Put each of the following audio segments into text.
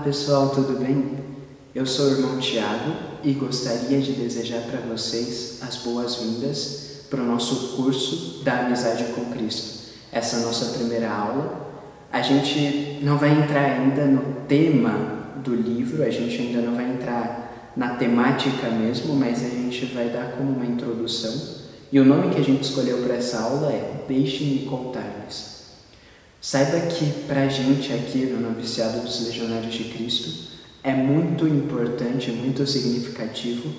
pessoal, tudo bem? Eu sou o irmão Tiago e gostaria de desejar para vocês as boas-vindas para o nosso curso da Amizade com Cristo. Essa é a nossa primeira aula. A gente não vai entrar ainda no tema do livro, a gente ainda não vai entrar na temática mesmo, mas a gente vai dar como uma introdução. E o nome que a gente escolheu para essa aula é Deixem-me Contar-lhes. Saiba que para a gente aqui no Noviciado dos Legionários de Cristo é muito importante, muito significativo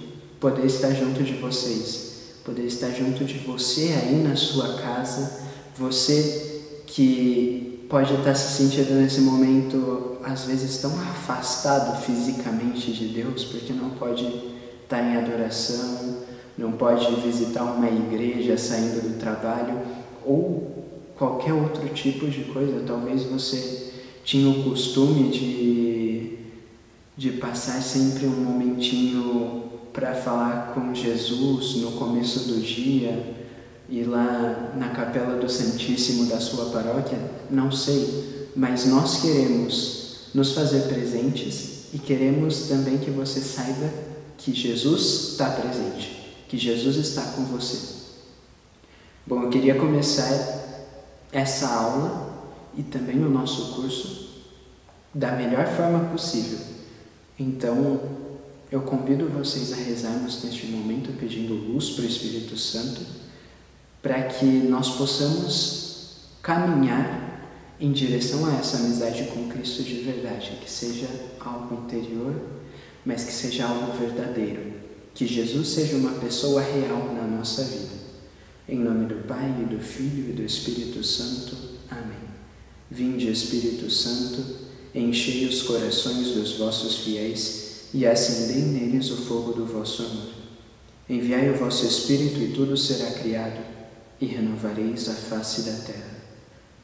poder estar junto de vocês, poder estar junto de você aí na sua casa, você que pode estar se sentindo nesse momento às vezes tão afastado fisicamente de Deus, porque não pode estar em adoração, não pode visitar uma igreja saindo do trabalho ou qualquer outro tipo de coisa. Talvez você tinha o costume de passar sempre um momentinho para falar com Jesus no começo do dia, ir lá na Capela do Santíssimo da sua paróquia, não sei, mas nós queremos nos fazer presentes e queremos também que você saiba que Jesus está presente, que Jesus está com você. Bom, eu queria começar essa aula e também o nosso curso da melhor forma possível. Então, eu convido vocês a rezarmos neste momento pedindo luz para o Espírito Santo para que nós possamos caminhar em direção a essa amizade com Cristo de verdade, que seja algo interior, mas que seja algo verdadeiro, que Jesus seja uma pessoa real na nossa vida. Em nome do Pai, e do Filho e do Espírito Santo. Amém. Vinde, Espírito Santo, enchei os corações dos vossos fiéis e acendei neles o fogo do vosso amor. Enviai o vosso Espírito e tudo será criado e renovareis a face da terra.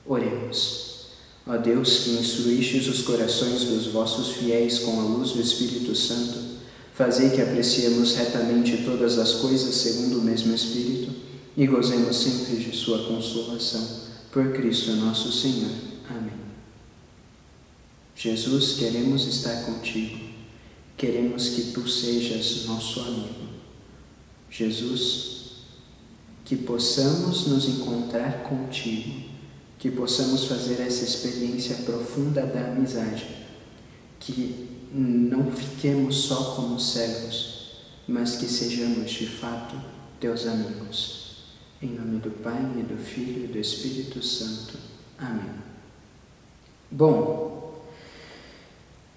Oremos. Ó Deus, que instruístes os corações dos vossos fiéis com a luz do Espírito Santo, fazei que apreciemos retamente todas as coisas segundo o mesmo Espírito e gozemos sempre de sua consolação, por Cristo nosso Senhor. Amém. Jesus, queremos estar contigo, queremos que tu sejas nosso amigo. Jesus, que possamos nos encontrar contigo, que possamos fazer essa experiência profunda da amizade, que não fiquemos só como servos, mas que sejamos de fato teus amigos. Em nome do Pai, e do Filho e do Espírito Santo. Amém. Bom,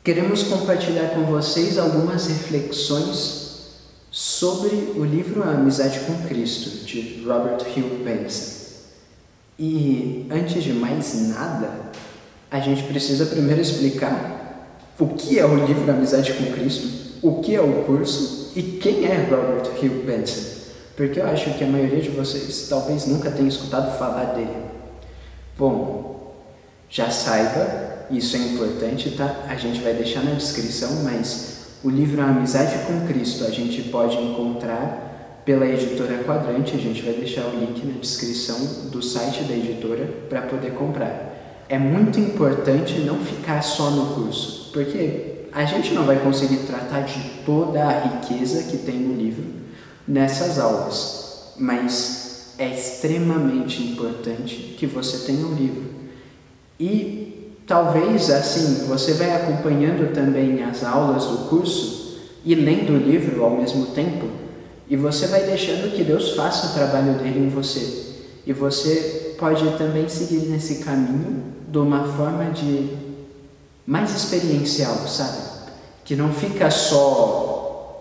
queremos compartilhar com vocês algumas reflexões sobre o livro A Amizade com Cristo, de Robert Hugh Benson. E, antes de mais nada, a gente precisa primeiro explicar o que é o livro A Amizade com Cristo, o que é o curso e quem é Robert Hugh Benson. Porque eu acho que a maioria de vocês talvez nunca tenha escutado falar dele. Bom, já saiba, isso é importante, tá? A gente vai deixar na descrição, mas o livro A Amizade com Cristo a gente pode encontrar pela editora Quadrante, a gente vai deixar o link na descrição do site da editora para poder comprar. É muito importante não ficar só no curso, porque a gente não vai conseguir tratar de toda a riqueza que tem no livro nessas aulas, mas é extremamente importante que você tenha um livro. E talvez assim, você vai acompanhando também as aulas do curso e lendo o livro ao mesmo tempo, e você vai deixando que Deus faça o trabalho dele em você. E você pode também seguir nesse caminho de uma forma de mais experiencial, sabe? Que não fica só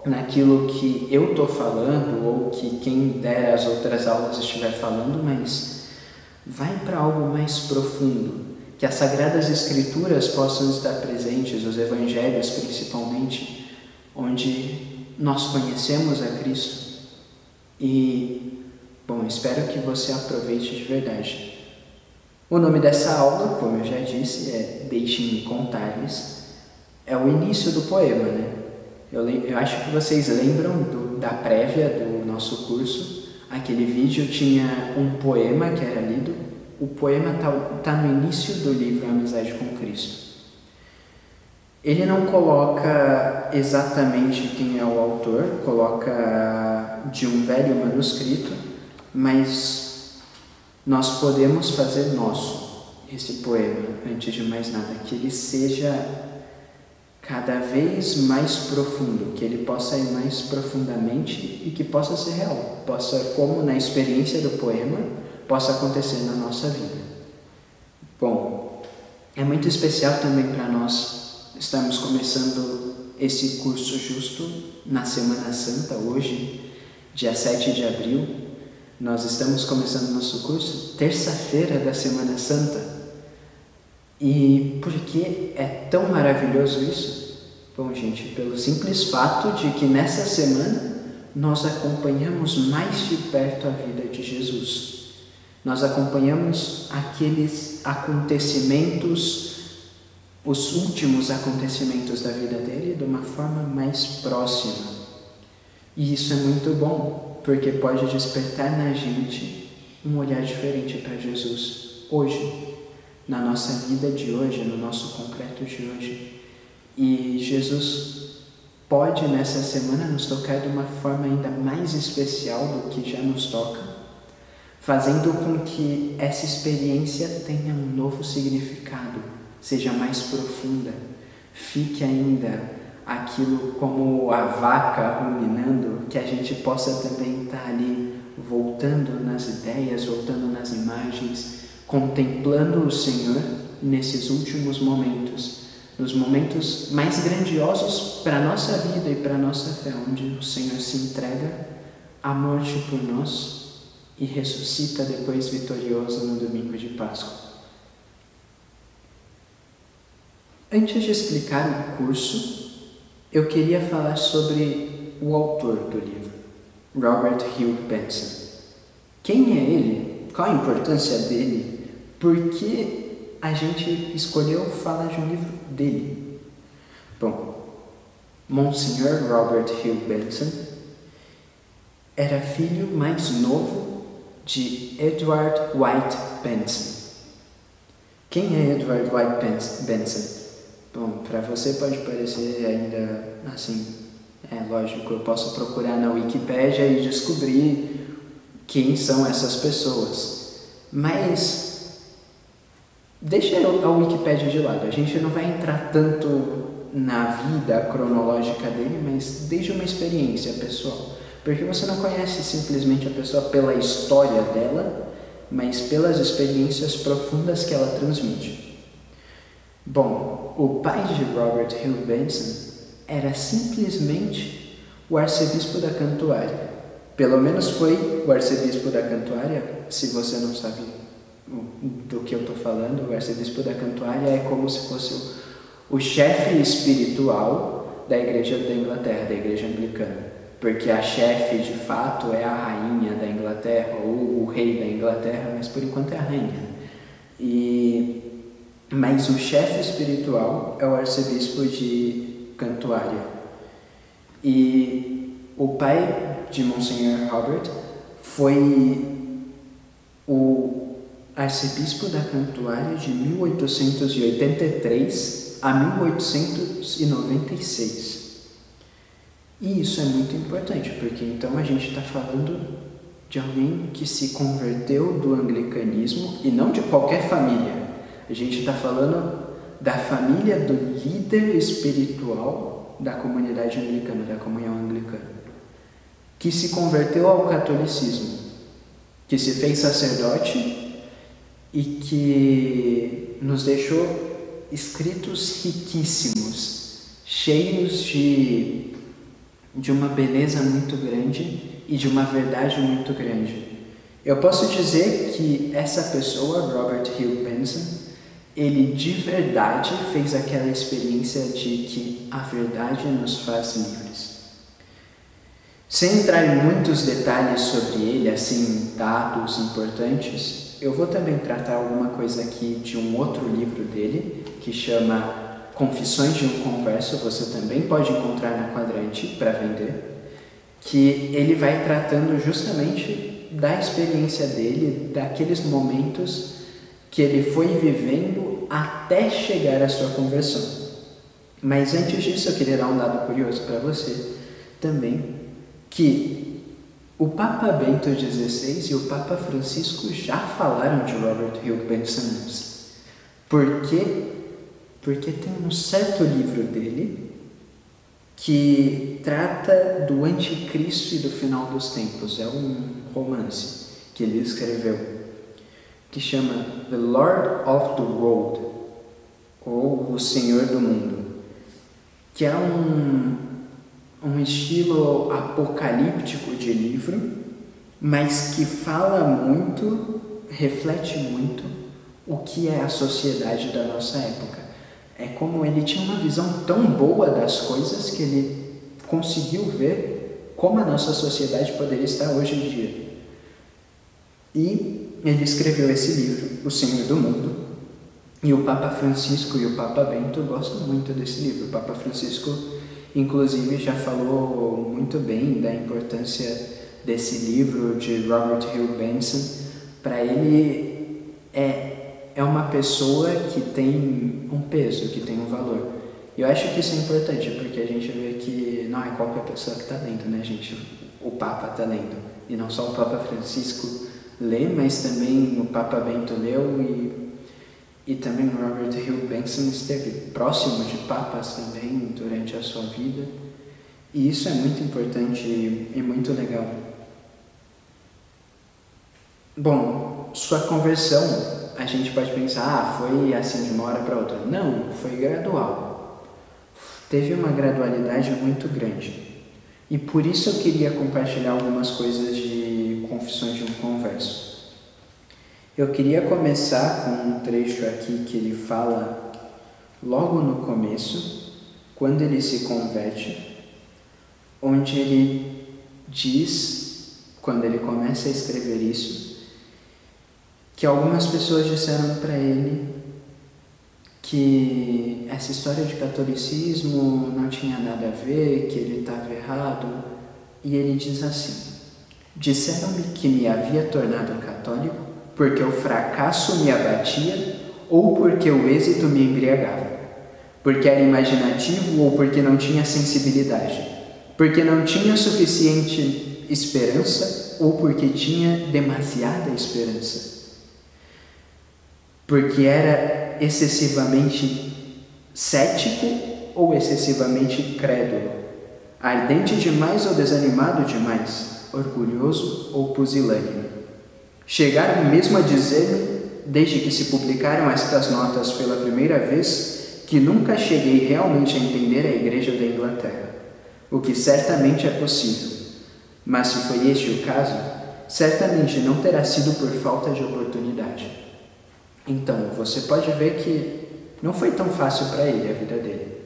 naquilo que eu estou falando ou que quem der as outras aulas estiver falando, mas vai para algo mais profundo, que as Sagradas Escrituras possam estar presentes, os Evangelhos principalmente, onde nós conhecemos a Cristo. E, bom, espero que você aproveite de verdade. O nome dessa aula, como eu já disse, é Deixem-me Contar-lhes. É o início do poema, né? Eu acho que vocês lembram da prévia do nosso curso. Aquele vídeo tinha um poema que era lido. O poema está no início do livro A Amizade com Cristo. Ele não coloca exatamente quem é o autor, coloca de um velho manuscrito, mas nós podemos fazer nosso esse poema, antes de mais nada, que ele seja cada vez mais profundo, que ele possa ir mais profundamente e que possa ser real, possa, como na experiência do poema, possa acontecer na nossa vida. Bom, é muito especial também para nós estarmos começando esse curso justo na Semana Santa, hoje, dia 7 de abril. Nós estamos começando nosso curso terça-feira da Semana Santa. E por que é tão maravilhoso isso? Bom, gente, pelo simples fato de que nessa semana nós acompanhamos mais de perto a vida de Jesus. Nós acompanhamos aqueles acontecimentos, os últimos acontecimentos da vida dele, de uma forma mais próxima. E isso é muito bom, porque pode despertar na gente um olhar diferente para Jesus hoje, na nossa vida de hoje, no nosso concreto de hoje. E Jesus pode nessa semana nos tocar de uma forma ainda mais especial do que já nos toca, fazendo com que essa experiência tenha um novo significado, seja mais profunda, fique ainda aquilo como a vaca ruminando, que a gente possa também estar ali voltando nas ideias, voltando nas imagens, contemplando o Senhor nesses últimos momentos, nos momentos mais grandiosos para a nossa vida e para a nossa fé, onde o Senhor se entrega à morte por nós e ressuscita depois vitorioso no domingo de Páscoa. Antes de explicar o curso, eu queria falar sobre o autor do livro, Robert Hugh Benson. Quem é ele? Qual a importância dele? Por que a gente escolheu falar de um livro dele? Bom, Monsenhor Robert Hugh Benson era filho mais novo de Edward White Benson. Quem é Edward White Benson? Bom, para você pode parecer ainda assim, é lógico, eu posso procurar na Wikipédia e descobrir quem são essas pessoas, mas deixa a Wikipédia de lado, a gente não vai entrar tanto na vida cronológica dele, mas desde uma experiência pessoal, porque você não conhece simplesmente a pessoa pela história dela, mas pelas experiências profundas que ela transmite. Bom, o pai de Robert Hugh Benson era simplesmente o arcebispo da Cantuária. Pelo menos foi o arcebispo da Cantuária. Se você não sabe do que eu estou falando, o arcebispo da Cantuária é como se fosse o chefe espiritual da igreja da Inglaterra, da igreja anglicana. Porque a chefe, de fato, é a rainha da Inglaterra, ou o rei da Inglaterra, mas por enquanto é a rainha. Mas o chefe espiritual é o arcebispo de Cantuária. E o pai de Monsenhor Robert foi o arcebispo da Cantuária de 1883 a 1896. E isso é muito importante, porque então a gente está falando de alguém que se converteu do anglicanismo, e não de qualquer família. A gente está falando da família do líder espiritual da comunidade anglicana, da comunhão anglicana, que se converteu ao catolicismo, que se fez sacerdote e que nos deixou escritos riquíssimos, cheios de uma beleza muito grande e de uma verdade muito grande. Eu posso dizer que essa pessoa, Robert Hugh Benson, ele de verdade fez aquela experiência de que a verdade nos faz livres. Sem entrar em muitos detalhes sobre ele, assim, dados importantes, eu vou também tratar alguma coisa aqui de um outro livro dele, que chama Confissões de um Converso, você também pode encontrar na Quadrante para vender, que ele vai tratando justamente da experiência dele, daqueles momentos que ele foi vivendo até chegar à sua conversão. Mas antes disso, eu queria dar um dado curioso para você também, que o Papa Bento XVI e o Papa Francisco já falaram de Robert Hugh Benson antes. Por quê? Porque tem um certo livro dele que trata do anticristo e do final dos tempos. É um romance que ele escreveu, que chama The Lord of the World, ou O Senhor do Mundo, que é um estilo apocalíptico de livro, mas que fala muito, reflete muito o que é a sociedade da nossa época. É como ele tinha uma visão tão boa das coisas que ele conseguiu ver como a nossa sociedade poderia estar hoje em dia. E ele escreveu esse livro, O Senhor do Mundo, e o Papa Francisco e o Papa Bento gostam muito desse livro. O Papa Francisco, inclusive, já falou muito bem da importância desse livro de Robert Hugh Benson. Para ele, é uma pessoa que tem um peso, que tem um valor. E eu acho que isso é importante, porque a gente vê que não é qualquer pessoa que está lendo, né, gente? O Papa está lendo. E não só o Papa Francisco lê, mas também o Papa Bento leu e também o Robert Hugh Benson esteve próximo de papas também durante a sua vida. E isso é muito importante e muito legal. Bom, sua conversão, a gente pode pensar, foi assim de uma hora para outra. Não, foi gradual. Teve uma gradualidade muito grande. E por isso eu queria compartilhar algumas coisas de Confissões de um Converso. Eu queria começar com um trecho aqui que ele fala logo no começo, quando ele se converte, onde ele diz, quando ele começa a escrever isso, que algumas pessoas disseram para ele que essa história de catolicismo não tinha nada a ver, que ele estava errado, e ele diz assim: disseram-me que me havia tornado católico porque o fracasso me abatia ou porque o êxito me embriagava, porque era imaginativo ou porque não tinha sensibilidade, porque não tinha suficiente esperança ou porque tinha demasiada esperança, porque era excessivamente cético ou excessivamente crédulo, ardente demais ou desanimado demais, orgulhoso ou pusilânime. Chegaram mesmo a dizer-me, desde que se publicaram estas notas pela primeira vez, que nunca cheguei realmente a entender a Igreja da Inglaterra, o que certamente é possível. Mas se foi este o caso, certamente não terá sido por falta de oportunidade. Então, você pode ver que não foi tão fácil para ele a vida dele,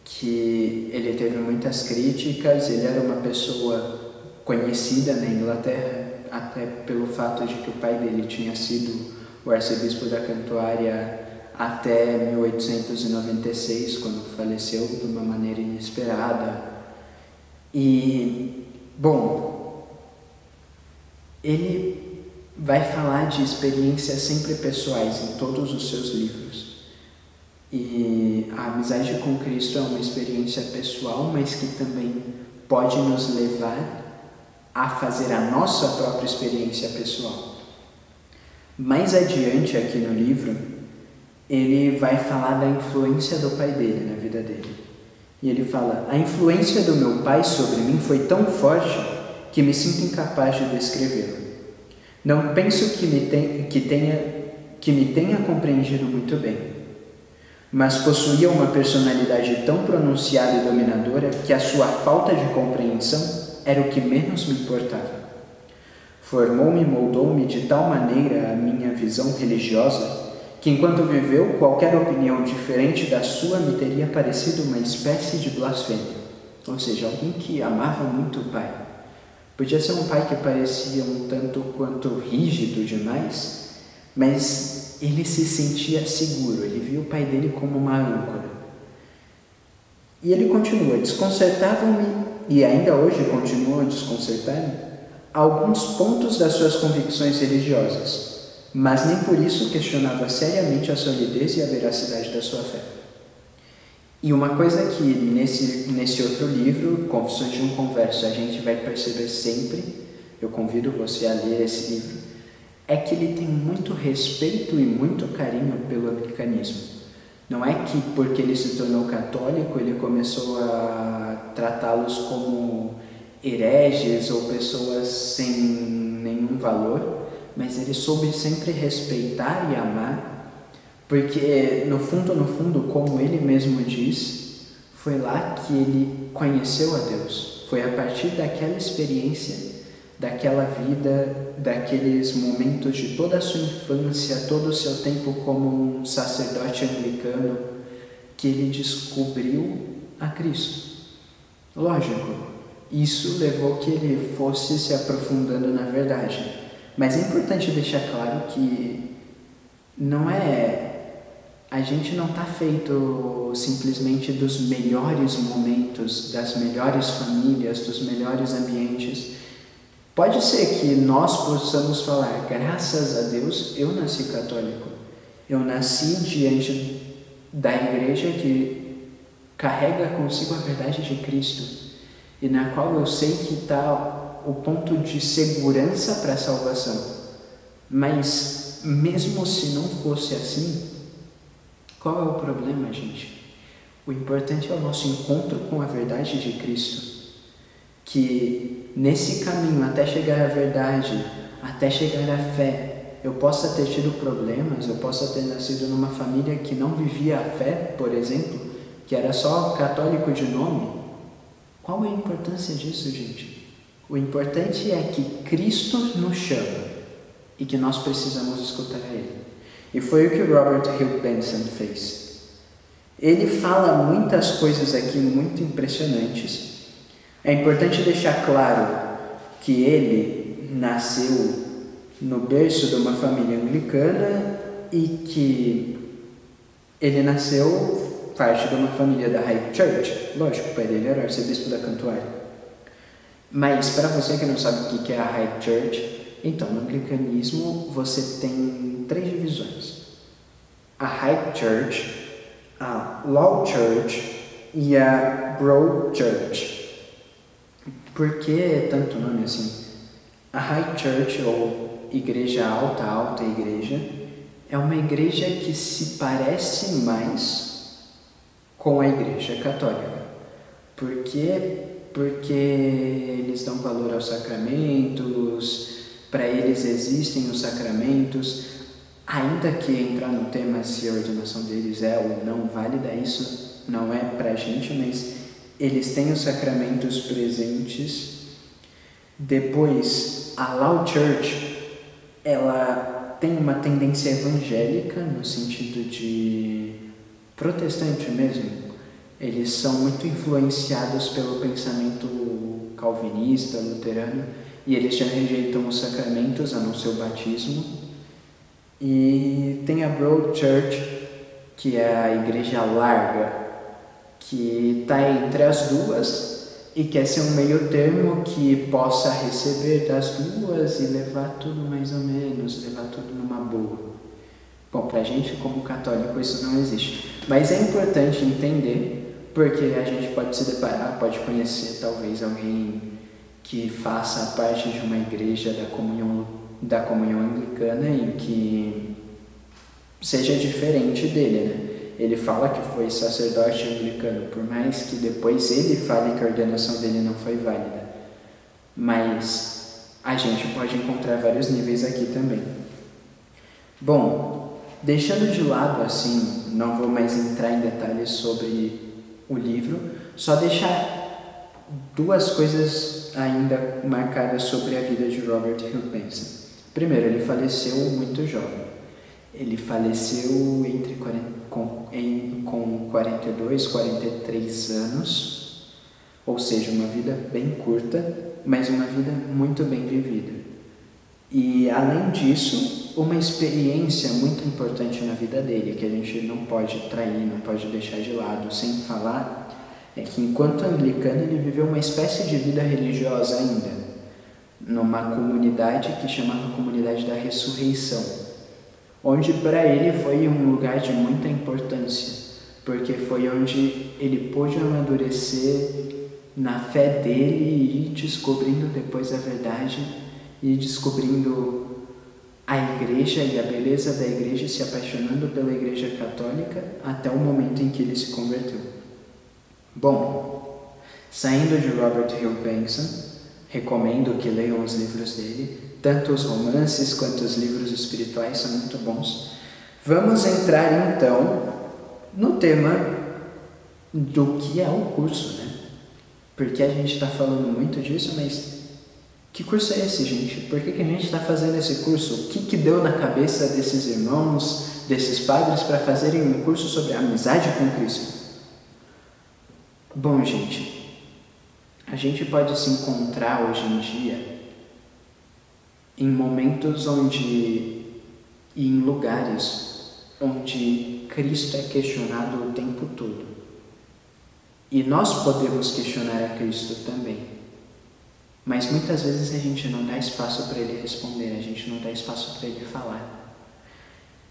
que ele teve muitas críticas, ele era uma pessoa conhecida na Inglaterra, até pelo fato de que o pai dele tinha sido o arcebispo da Cantuária até 1896, quando faleceu de uma maneira inesperada. E, bom, ele vai falar de experiências sempre pessoais em todos os seus livros. E a amizade com Cristo é uma experiência pessoal, mas que também pode nos levar a fazer a nossa própria experiência pessoal. Mais adiante aqui no livro, ele vai falar da influência do pai dele na vida dele. E ele fala: a influência do meu pai sobre mim foi tão forte que me sinto incapaz de descrevê-la. Não penso que me tenha compreendido muito bem, mas possuía uma personalidade tão pronunciada e dominadora que a sua falta de compreensão era o que menos me importava. Formou-me e moldou-me de tal maneira a minha visão religiosa que, enquanto viveu, qualquer opinião diferente da sua me teria parecido uma espécie de blasfêmia. Ou seja, alguém que amava muito o pai. Podia ser um pai que parecia um tanto quanto rígido demais, mas ele se sentia seguro, ele via o pai dele como uma âncora. E ele continua: desconcertavam-me, e ainda hoje continuam a desconcertar-me, alguns pontos das suas convicções religiosas, mas nem por isso questionava seriamente a solidez e a veracidade da sua fé. E uma coisa que nesse outro livro, Confissões de um Converso, a gente vai perceber sempre, eu convido você a ler esse livro, é que ele tem muito respeito e muito carinho pelo anglicanismo. Não é que porque ele se tornou católico, ele começou a tratá-los como hereges ou pessoas sem nenhum valor, mas ele soube sempre respeitar e amar, porque no fundo, como ele mesmo diz, foi lá que ele conheceu a Deus. Foi a partir daquela experiência, daquela vida, daqueles momentos de toda a sua infância, todo o seu tempo como um sacerdote anglicano, que ele descobriu a Cristo. Lógico, isso levou que ele fosse se aprofundando na verdade. Mas é importante deixar claro que a gente não está feito simplesmente dos melhores momentos, das melhores famílias, dos melhores ambientes. Pode ser que nós possamos falar, graças a Deus, eu nasci católico. Eu nasci diante da igreja que carrega consigo a verdade de Cristo e na qual eu sei que está o ponto de segurança para a salvação. Mas, mesmo se não fosse assim, qual é o problema, gente? O importante é o nosso encontro com a verdade de Cristo. Que nesse caminho até chegar à verdade, até chegar à fé, eu possa ter tido problemas, eu possa ter nascido numa família que não vivia a fé, por exemplo, que era só católico de nome. Qual é a importância disso, gente? O importante é que Cristo nos chama e que nós precisamos escutar a Ele. E foi o que Robert Hugh Benson fez. Ele fala muitas coisas aqui muito impressionantes. É importante deixar claro que ele nasceu no berço de uma família anglicana e que ele nasceu parte de uma família da High Church. Lógico, o pai dele era arcebispo da Cantuária. Mas, para você que não sabe o que é a High Church, então, no anglicanismo você tem 3 divisões. A High Church, a Low Church e a Broad Church. Por que tanto nome assim? A High Church, ou Igreja Alta, Alta Igreja, é uma igreja que se parece mais com a Igreja Católica. Por quê? Porque eles dão valor aos sacramentos, para eles existem os sacramentos, ainda que entrar no tema se a ordenação deles é ou não válida, isso não é para a gente, mas eles têm os sacramentos presentes. Depois, a Loud Church, ela tem uma tendência evangélica, no sentido de protestante mesmo. Eles são muito influenciados pelo pensamento calvinista, luterano, e eles já rejeitam os sacramentos, a não ser o batismo. E tem a Broad Church, que é a igreja larga, que está entre as duas e quer ser um meio termo que possa receber das duas e levar tudo mais ou menos, levar tudo numa boa. Bom, pra gente como católico isso não existe, mas é importante entender, porque a gente pode se deparar, pode conhecer talvez alguém que faça parte de uma igreja da comunhão anglicana e que seja diferente dele, né? Ele fala que foi sacerdote anglicano, por mais que depois ele fale que a ordenação dele não foi válida. Mas a gente pode encontrar vários níveis aqui também. Bom, deixando de lado assim, não vou mais entrar em detalhes sobre o livro, só deixar 2 coisas ainda marcadas sobre a vida de Robert Hugh Benson. Primeiro, ele faleceu muito jovem. Ele faleceu com 42, 43 anos, ou seja, uma vida bem curta, mas uma vida muito bem vivida. E, além disso, uma experiência muito importante na vida dele, que a gente não pode trair, não pode deixar de lado, sem falar, é que enquanto anglicano ele viveu uma espécie de vida religiosa ainda, numa comunidade que chamava Comunidade da Ressurreição, onde para ele foi um lugar de muita importância, porque foi onde ele pôde amadurecer na fé dele e ir descobrindo depois a verdade, e descobrindo a igreja e a beleza da igreja, se apaixonando pela igreja católica até o momento em que ele se converteu. Bom, saindo de Robert Hill Benson, recomendo que leiam os livros dele, tanto os romances quanto os livros espirituais são muito bons. Vamos entrar então no tema do que é o curso, né? Porque a gente está falando muito disso, mas que curso é esse, gente? Por que a gente está fazendo esse curso? O que deu na cabeça desses irmãos, desses padres, para fazerem um curso sobre a amizade com Cristo? Bom, gente, a gente pode se encontrar hoje em dia em momentos e em lugares onde Cristo é questionado o tempo todo. E nós podemos questionar a Cristo também. Mas muitas vezes a gente não dá espaço para ele responder, a gente não dá espaço para ele falar.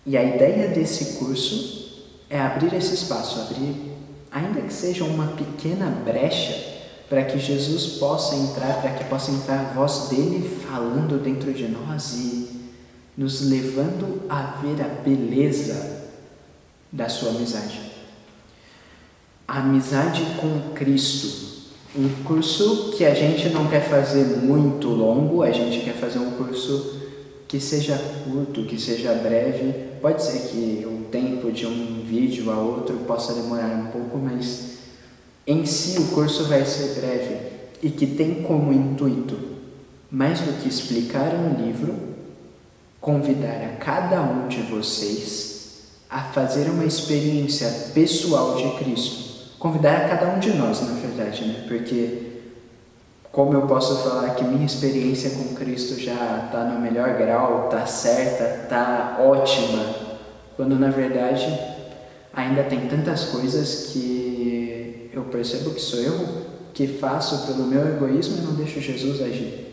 E a ideia desse curso é abrir esse espaço, abrir, ainda que seja uma pequena brecha, para que Jesus possa entrar, para que possa entrar a voz dele falando dentro de nós e nos levando a ver a beleza da sua amizade. A amizade com Cristo. Um curso que a gente não quer fazer muito longo, a gente quer fazer um curso que seja curto, que seja breve. Pode ser que o tempo de um vídeo a outro possa demorar um pouco, mas em si o curso vai ser breve e que tem como intuito, mais do que explicar um livro, convidar a cada um de vocês a fazer uma experiência pessoal de Cristo. Convidar a cada um de nós, na verdade, né? Porque como eu posso falar que minha experiência com Cristo já está no melhor grau, está certa, está ótima, quando na verdade ainda tem tantas coisas que eu percebo que sou eu que faço pelo meu egoísmo e não deixo Jesus agir.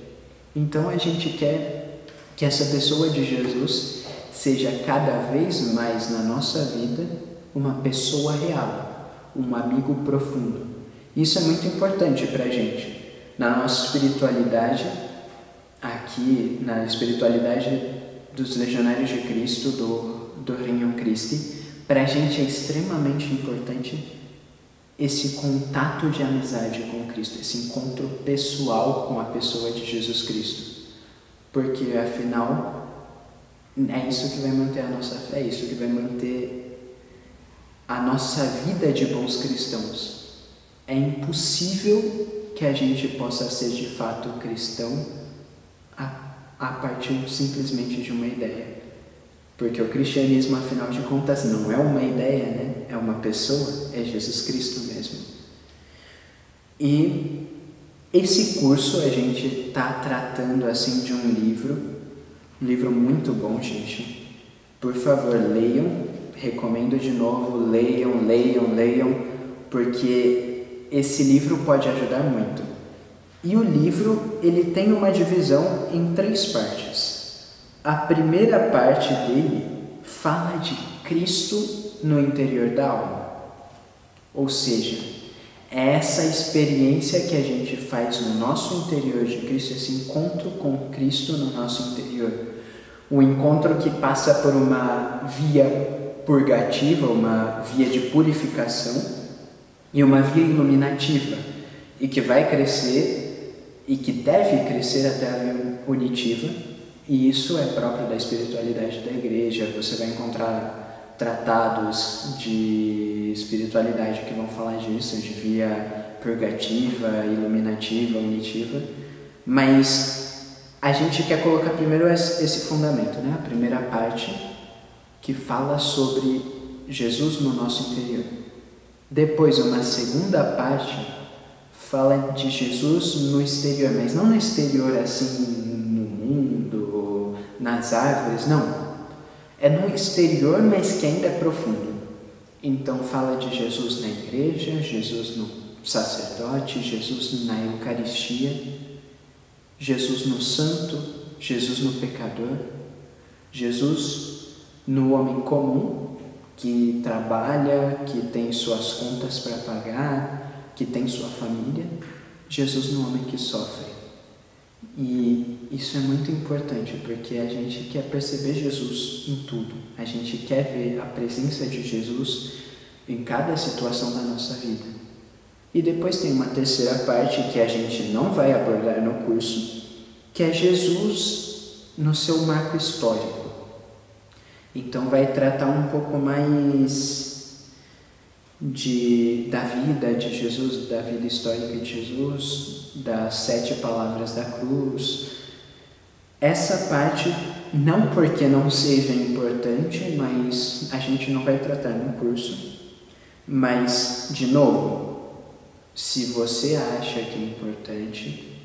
Então a gente quer que essa pessoa de Jesus seja cada vez mais na nossa vida uma pessoa real, um amigo profundo. Isso é muito importante para a gente. Na nossa espiritualidade, aqui na espiritualidade dos Legionários de Cristo, do Regnum Christi, para a gente é extremamente importante esse contato de amizade com Cristo, esse encontro pessoal com a pessoa de Jesus Cristo. Porque, afinal, é isso que vai manter a nossa fé, é isso que vai manter a nossa vida de bons cristãos. É impossível que a gente possa ser de fato cristão a partir simplesmente de uma ideia. Porque o cristianismo, afinal de contas, não é uma ideia, né? É uma pessoa, é Jesus Cristo mesmo. E esse curso a gente está tratando assim de um livro muito bom, gente. Por favor, leiam. Recomendo de novo, leiam, porque esse livro pode ajudar muito. E o livro, ele tem uma divisão em 3 partes. A primeira parte dele fala de Cristo no interior da alma. Ou seja, é essa experiência que a gente faz no nosso interior de Cristo, esse encontro com Cristo no nosso interior. Um encontro que passa por uma via purgativa, uma via de purificação e uma via iluminativa, e que vai crescer e que deve crescer até a via unitiva, e isso é próprio da espiritualidade da igreja. Você vai encontrar tratados de espiritualidade que vão falar disso, de via purgativa, iluminativa, unitiva, mas a gente quer colocar primeiro esse fundamento, né? A primeira parte que fala sobre Jesus no nosso interior. Depois, uma segunda parte fala de Jesus no exterior, mas não no exterior assim, no mundo, nas árvores, não. É no exterior, mas que ainda é profundo. Então fala de Jesus na igreja, Jesus no sacerdote, Jesus na Eucaristia, Jesus no santo, Jesus no pecador, Jesus no homem comum que trabalha, que tem suas contas para pagar, que tem sua família. Jesus não é um homem que sofre. E isso é muito importante, porque a gente quer perceber Jesus em tudo. A gente quer ver a presença de Jesus em cada situação da nossa vida. E depois tem uma terceira parte que a gente não vai abordar no curso, que é Jesus no seu marco histórico. Então vai tratar um pouco mais da vida de Jesus, da vida histórica de Jesus, das 7 palavras da cruz. Essa parte, não porque não seja importante, mas a gente não vai tratar no curso. Mas, de novo, se você acha que é importante,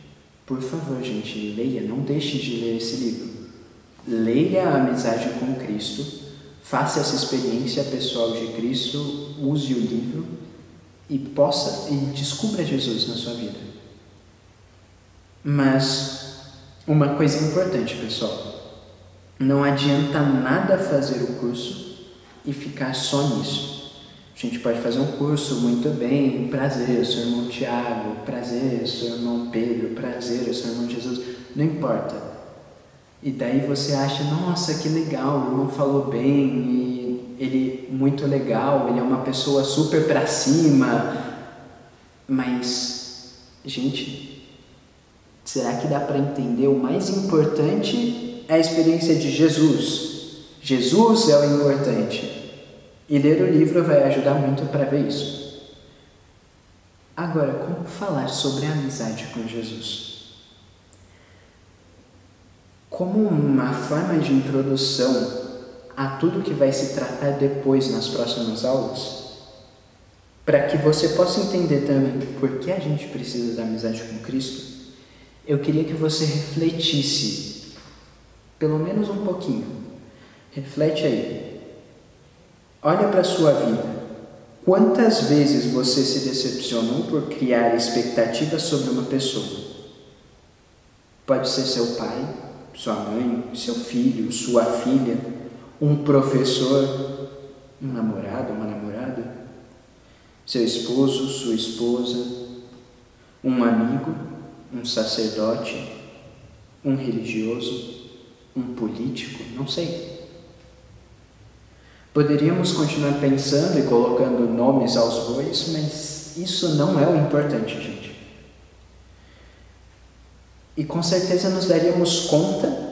por favor, gente, leia, não deixe de ler esse livro. Leia a Amizade com Cristo. Faça essa experiência pessoal de Cristo, use o livro e descubra Jesus na sua vida. Mas uma coisa importante, pessoal, não adianta nada fazer o curso e ficar só nisso. A gente pode fazer um curso muito bem, prazer, eu sou o irmão Tiago, prazer, eu sou o irmão Pedro, prazer, eu sou o irmão Jesus, não importa. E daí você acha, nossa, que legal, o irmão falou bem, e ele muito legal, ele é uma pessoa super pra cima. Mas, gente, será que dá para entender? O mais importante é a experiência de Jesus. Jesus é o importante. E ler o livro vai ajudar muito para ver isso. Agora, como falar sobre a amizade com Jesus? Como uma forma de introdução a tudo que vai se tratar depois nas próximas aulas, para que você possa entender também por que a gente precisa da amizade com Cristo, eu queria que você refletisse, pelo menos um pouquinho. Reflete aí. Olha para a sua vida. Quantas vezes você se decepcionou por criar expectativas sobre uma pessoa? Pode ser seu pai, sua mãe, seu filho, sua filha, um professor, um namorado, uma namorada, seu esposo, sua esposa, um amigo, um sacerdote, um religioso, um político, não sei. Poderíamos continuar pensando e colocando nomes aos bois, mas isso não é o importante, gente. E com certeza nos daríamos conta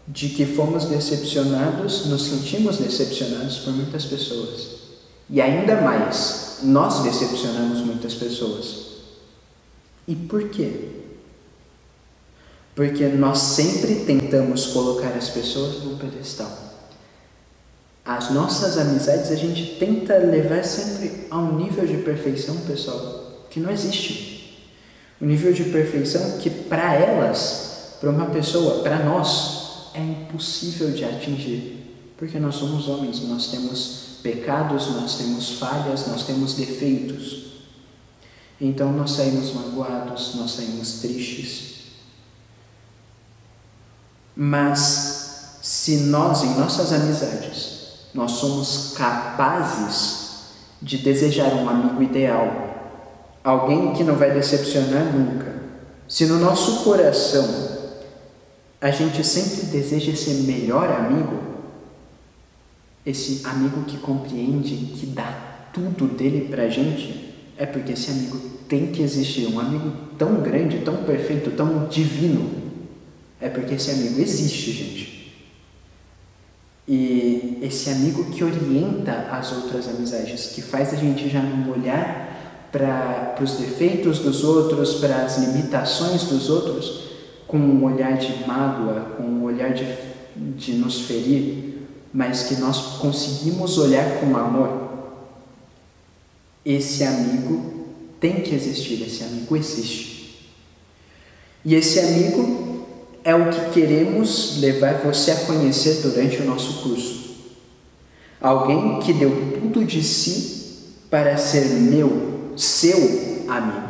de que fomos decepcionados, nos sentimos decepcionados por muitas pessoas. E ainda mais, nós decepcionamos muitas pessoas. E por quê? Porque nós sempre tentamos colocar as pessoas num pedestal. As nossas amizades a gente tenta levar sempre a um nível de perfeição, pessoal, que não existe. O nível de perfeição que para elas, para uma pessoa, para nós, é impossível de atingir. Porque nós somos homens, nós temos pecados, nós temos falhas, nós temos defeitos. Então nós saímos magoados, nós saímos tristes. Mas se nós, em nossas amizades, nós somos capazes de desejar um amigo ideal, alguém que não vai decepcionar nunca, se no nosso coração a gente sempre deseja esse melhor amigo, esse amigo que compreende, que dá tudo dele pra gente, é porque esse amigo tem que existir. Um amigo tão grande, tão perfeito, tão divino, é porque esse amigo existe, gente. E esse amigo que orienta as outras amizades, que faz a gente já não olhar para os defeitos dos outros, para as limitações dos outros, com um olhar de mágoa, com um olhar de nos ferir, mas que nós conseguimos olhar com amor. Esse amigo tem que existir, esse amigo existe. E esse amigo é o que queremos levar você a conhecer durante o nosso curso. Alguém que deu tudo de si para ser seu amigo.